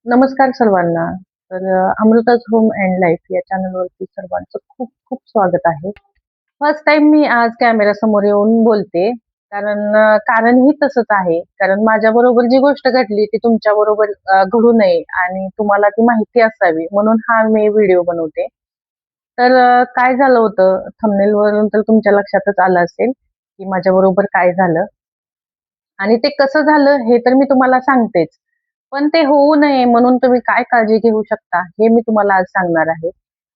नमस्कार सर्वांना. अमृताज home and life या चॅनलवरती सर्वांचं खूप खूप स्वागत आहे. फर्स्ट टाइम मी आज कॅमेरा समोर येऊन बोलते. कारणही तसंच आहे. कारण माझ्याबरोबर जी गोष्ट घडली ती तुमच्याबरोबर घडू नये आणि तुम्हाला ती माहिती असावी म्हणून हा मी व्हिडिओ बनवते. काय झालं होतं थंबनेलवरून तर तुमच्या लक्षातच आलं असेल, की माझ्याबरोबर काय झालं आणि ते कसं झालं हे तर मी तुम्हाला सांगतेच. पण ते होऊ नये म्हणून तुम्ही काय काळजी घेऊ शकता, हे मी तुम्हाला आज सांगणार आहे.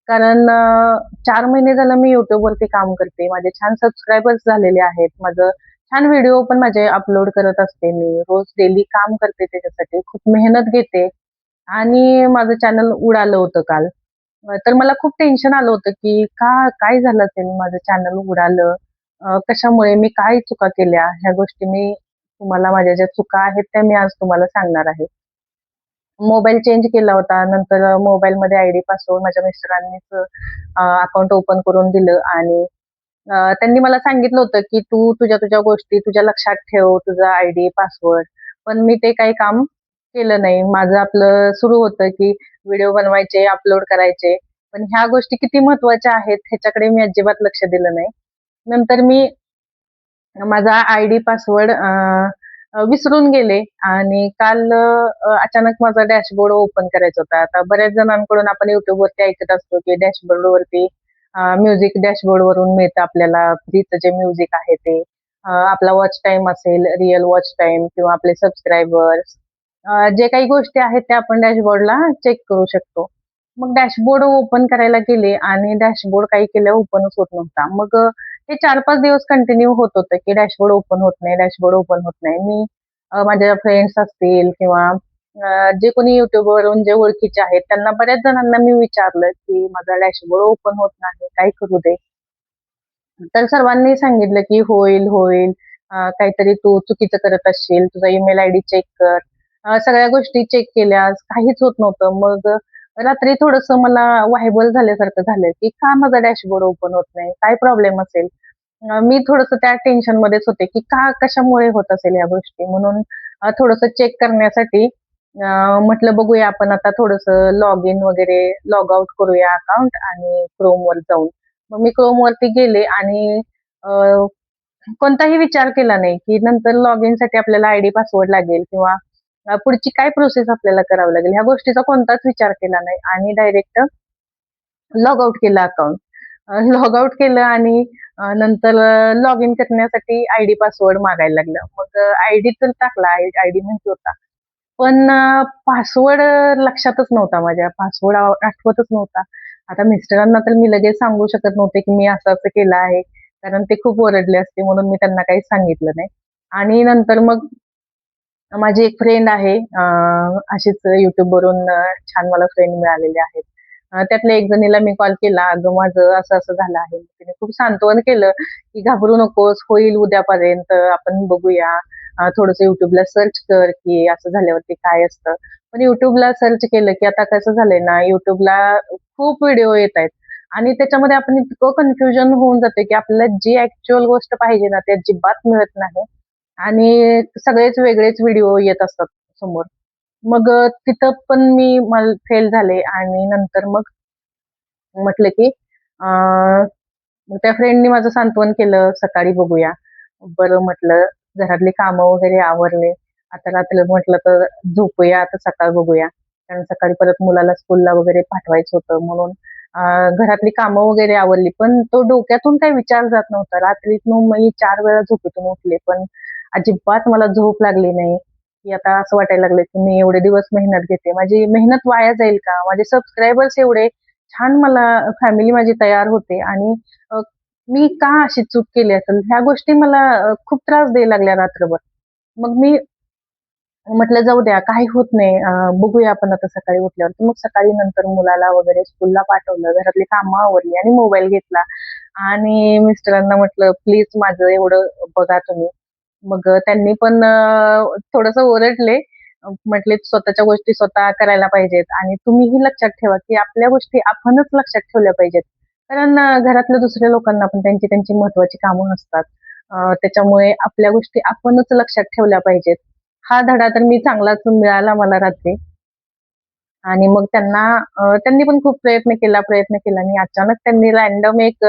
4 महिने झालं मी YouTubeवरती काम करते. माझे छान सबस्क्रायबर्स झालेले आहेत. माझं छान व्हिडिओ पण माझे अपलोड करत असते मी. रोज डेली काम करते त्याच्यासाठी. खूप मेहनत घेते आणि माझं चॅनल उडालं होतं काल. तर मला खूप टेन्शन आलं होतं, की काय झालं असेल माझं चॅनल उडालं? कशामुळे? मी काय चुका केल्या? ह्या गोष्टी मी तुम्हाला माझ्या ज्या चुका आहेत त्या मी आज तुम्हाला सांगणार आहे. मोबाईल चेंज केला होता. नंतर मोबाईलमध्ये आयडी पासवर्ड माझ्या मिस्टरांनीच अकाउंट ओपन करून दिलं आणि त्यांनी मला सांगितलं होतं, की "तू तुझ्या गोष्टी तुझ्या लक्षात ठेव, तुझा आयडी, पासवर्ड." पण मी ते काही काम केलं नाही. माझं आपलं सुरू होतं, की व्हिडिओ बनवायचे, अपलोड करायचे. पण ह्या गोष्टी किती महत्त्वाच्या आहेत ह्याच्याकडे मी अजिबात लक्ष दिलं नाही. नंतर मी माझा आयडी पासवर्ड विसरून गेले आणि काल अचानक माझा डॅशबोर्ड ओपन करायचा होता. आता बऱ्याच जणांकडून आपण YouTubeवरती ऐकत असतो, की डॅशबोर्डवरती म्युझिक डॅशबोर्डवरून मिळतं आपल्याला फ्रीचं जे म्युझिक आहे ते. आपला वॉच टाईम असेल, रिअल वॉच टाईम किंवा आपले सबस्क्रायबर्स जे काही गोष्टी आहेत त्या आपण डॅशबोर्डला चेक करू शकतो. मग डॅशबोर्ड ओपन करायला गेले आणि डॅशबोर्ड काही केलं ओपनच होत नव्हता. हे 4-5 दिवस कंटिन्यू होत होतं, की डॅशबोर्ड ओपन होत नाही, डॅशबोर्ड ओपन होत नाही. मी माझ्या फ्रेंड्स असतील किंवा जे कोणी YouTubeवरून जे ओळखीचे आहेत, त्यांना बऱ्याच जणांना मी विचारलं, की माझा डॅशबोर्ड ओपन होत नाही, काय करू दे? तर सर्वांनी सांगितलं, की "होईल, होईल. काहीतरी तू चुकीचं करत असशील, तुझा ईमेल आयडी चेक कर." सगळ्या गोष्टी चेक केल्या, काहीच होत नव्हतं. रात्री थोडंसं मला वाहिबल झाल्यासारखं झालं, की का माझा डॅशबोर्ड ओपन होत नाही? काय प्रॉब्लेम असेल? मी थोडंसं त्या टेन्शनमध्येच होते, की कशामुळे होत असेल या गोष्टी? म्हणून थोडंसं चेक करण्यासाठी म्हटलं बघूया आपण आता थोडंसं लॉग इन वगैरे लॉग आउट करूया अकाउंट आणि Chromeवर जाऊन. मग मी Chromeवरती गेले आणि अ, कोणताही विचार केला नाही, की नंतर लॉग इनसाठी आपल्याला आयडी पासवर्ड लागेल किंवा पुढची काय प्रोसेस आपल्याला करावी लागेल, ह्या गोष्टीचा कोणताच विचार केला नाही आणि डायरेक्ट लॉग आउट केलं अकाउंट. लॉग आउट केलं आणि नंतर लॉग इन करण्यासाठी आयडी पासवर्ड मागायला लागलं. मग आयडी तर टाकला, आयडी माहिती होता. पण पासवर्ड लक्षातच नव्हता माझ्या. पासवर्ड आठवतच नव्हता. आता मिस्टरांना तर मी लगेच सांगू शकत नव्हते, की मी असं-असं केलं आहे. कारण ते खूप ओरडले असते म्हणून मी त्यांना काहीच सांगितलं नाही. आणि नंतर मग माझी एक फ्रेंड आहे अशीच YouTubeवरून छान मला फ्रेंड मिळालेले आहेत. त्यातल्या एक जणीला मी कॉल केला, "अगं माझं असं-असं झालं आहे." तिने खूप सांत्वन केलं, की "घाबरू नकोस, होईल उद्यापर्यंत, आपण बघूया. थोडंसं YouTubeला सर्च कर, की असं झाल्यावरती काय असतं." पण YouTubeला सर्च केलं, की आता कसं झालंय ना, YouTubeला खूप व्हिडिओ येतायत आणि त्याच्यामध्ये आपण इतकं कन्फ्युजन होऊन जातं, की आपल्याला जी ॲक्चुअल गोष्ट पाहिजे ना, ती अजिबात मिळत नाही. आणि सगळेच वेगळेच व्हिडिओ येत असतात समोर. तिथं पण मी फेल झाले आणि नंतर मग म्हटलं की अ, मग त्या फ्रेंडनी माझं सांत्वन केलं, "सकाळी बघूया." बरं म्हटलं, घरातली कामं वगैरे आवरले. आता रात्री म्हटलं तर झोपूया, आता सकाळ बघूया. कारण सकाळी परत मुलाला स्कूलला वगैरे पाठवायचं होतं म्हणून अ, घरातली कामं वगैरे आवरली. पण तो डोक्यातून काही विचार जात नव्हता. रात्रीतून मी 4 वेळा झोपेतून उठले, पण अजिबात मला झोप लागली नाही, की आता असं वाटायला लागलं, की मी एवढे दिवस मेहनत घेते. माझी मेहनत वाया जाईल का? माझे सबस्क्रायबर्स एवढे छान मला फॅमिली माझी तयार होते आणि अ, मी का अशी चूक केली असेल? ह्या गोष्टी मला खूप त्रास द्यायला लागल्या रात्रभर. मग मी म्हटलं जाऊ द्या, काही होत नाही. बघूया आपण आता सकाळी उठल्यावरती. मग सकाळी नंतर मुलाला वगैरे स्कूलला पाठवलं, घरातली कामं आवरली आणि मोबाईल घेतला आणि मिस्टरांना म्हटलं, "प्लीज माझं एवढं बघा तुम्ही." त्यांनी पण थोडंसं ओरडले. म्हटले, "स्वतःच्या गोष्टी स्वतः करायला पाहिजेत आणि तुम्हीही लक्षात ठेवा, की आपल्या गोष्टी आपणच लक्षात ठेवल्या पाहिजेत." घरातल्या दुसऱ्या लोकांना पण त्यांची त्यांची महत्त्वाची कामं असतात. त्याच्यामुळे आपल्या गोष्टी आपणच लक्षात ठेवल्या पाहिजेत. हा धडा तर मी चांगलाच मिळाला मला रात्री. आणि मग त्यांनी पण खूप प्रयत्न केला आणि अचानक त्यांनी रँडम एक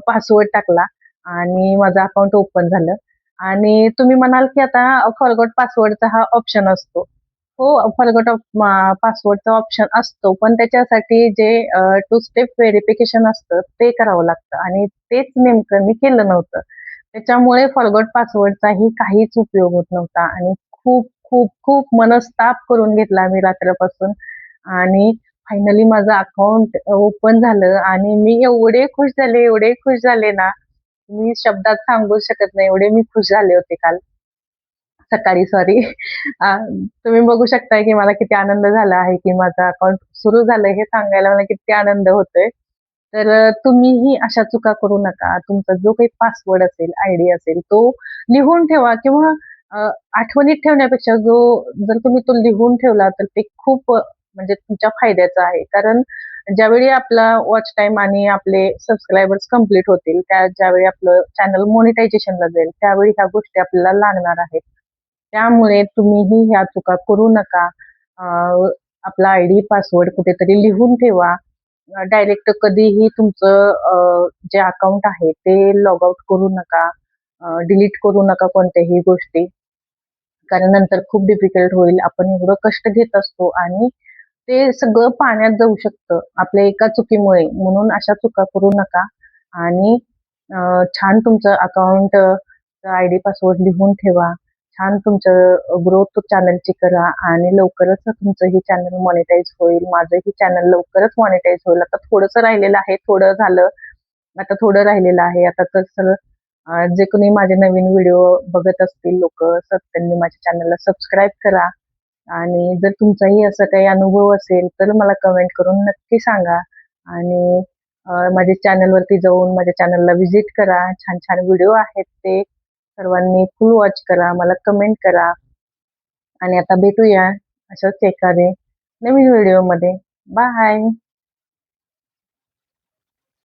पासवर्ड टाकला आणि माझं अकाउंट ओपन झालं. आणि तुम्ही म्हणाल की आता फॉरगॉट पासवर्डचा हा ऑप्शन असतो. हो, फॉरगॉट पासवर्डचा ऑप्शन असतो, पण त्याच्यासाठी जे टू स्टेप व्हेरिफिकेशन असतं ते करावं लागतं आणि तेच नेमकं मी केलं नव्हतं. त्याच्यामुळे फॉरगॉट पासवर्डचाही काहीच उपयोग होत नव्हता आणि खूप, खूप, खूप मनस्ताप करून घेतला मी रात्रपासून आणि फायनली माझं अकाउंट ओपन झालं आणि मी एवढे खुश झाले ना, मी शब्दात सांगू शकत नाही, एवढे मी खुश झाले होते काल. सकाळी सॉरी. तुम्ही बघू शकताय की मला किती आनंद झाला आहे की माझं अकाउंट सुरू झालंय हे सांगायला मला किती आनंद होतोय. तर तुम्हीही अशा चुका करू नका. तुमचा जो काही पासवर्ड असेल, आयडी असेल तो लिहून ठेवा किंवा अ, आठवणीत ठेवण्यापेक्षा जर तुम्ही तो लिहून ठेवला तर ते खूप म्हणजे तुमच्या फायद्याचं आहे. कारण ज्यावेळी आपला वॉच टाईम आणि आपले सबस्क्रायबर्स कंप्लीट होतील, ज्यावेळी आपलं चॅनल मोनेटायझेशनला जाईल, त्यावेळी ह्या गोष्टी आपल्याला लागणार आहेत. त्यामुळे तुम्हीही ह्या चुका करू नका. अ, आपला आयडी, पासवर्ड कुठेतरी लिहून ठेवा. डायरेक्ट कधीही तुमचं जे अकाउंट आहे ते लॉग आउट करू नका. डिलीट करू नका कोणत्याही गोष्टी. कारण नंतर खूप डिफिकल्ट होईल. आपण एवढं कष्ट घेत असतो आणि ते सगळं पाण्यात जाऊ शकतं आपल्या एका चुकीमुळे. म्हणून अशा चुका करू नका आणि छान तुमचं अकाउंट आयडी पासवर्ड लिहून ठेवा. छान तुमचं ग्रोथ चॅनलची करा आणि लवकरच तुमचं हे चॅनल मॉनिटाईज होईल. माझंही चॅनल लवकरच मॉनिटाईज होईल. आता थोडंसं राहिलेलं आहे. थोडं झालं. आता थोडं राहिलेलं आहे. आता तर सगळं जे कोणी माझे नवीन व्हिडिओ बघत असतील लोकं, तर त्यांनी माझ्या चॅनलला सबस्क्राईब करा आणि जर तुमचाही असा काही अनुभव असेल, तर मला कमेंट करून नक्की सांगा आणि माझ्या चॅनलवरती जाऊन माझ्या चॅनलला व्हिजिट करा. छान-छान व्हिडिओ आहेत ते सर्वांनी फुल वॉच करा. मला कमेंट करा आणि आता भेटूया अशाच एखादे नवीन व्हिडिओमध्ये. बाय.